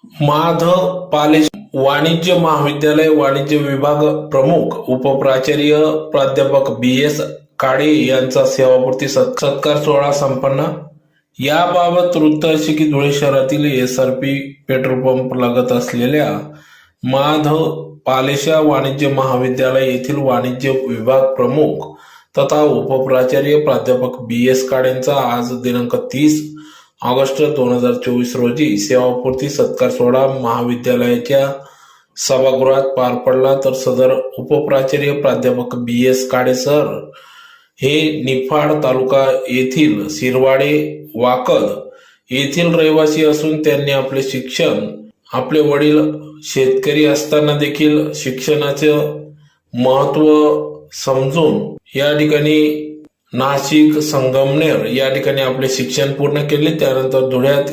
माधव पाले वाणिज्य महाविद्यालय वाणिज्य विभाग प्रमुख उपप्राचार्य प्राध्यापक बी.एस. काळे यांचा सेवापूर्ती सत्कार सोहळा संपन्न. याबाबत वृत्त असे की धुळे शहरातील एसआरपी पेट्रोल पंप लगत असलेल्या माधव पालेशा वाणिज्य महाविद्यालय येथील वाणिज्य विभाग प्रमुख तथा उपप्राचार्य प्राध्यापक बी.एस. काळेंचा आज दिनांक 30 ऑगस्ट 2024 रोजी सेवापूर्ती सत्कार सोहळा महाविद्यालयाच्या सभागृहात पार पडला. तर सदर उपप्राचार्य प्राध्यापक बी.एस. काळे सर हे निफाड तालुका येथील सिरवाडे वाकद येथील रहिवासी असून त्यांनी आपले शिक्षण, आपले वडील शेतकरी असताना देखील शिक्षणाचे महत्व समजून या ठिकाणी नाशिक, संगमनेर या ठिकाणी आपले शिक्षण पूर्ण केले. त्यानंतर धुळ्यात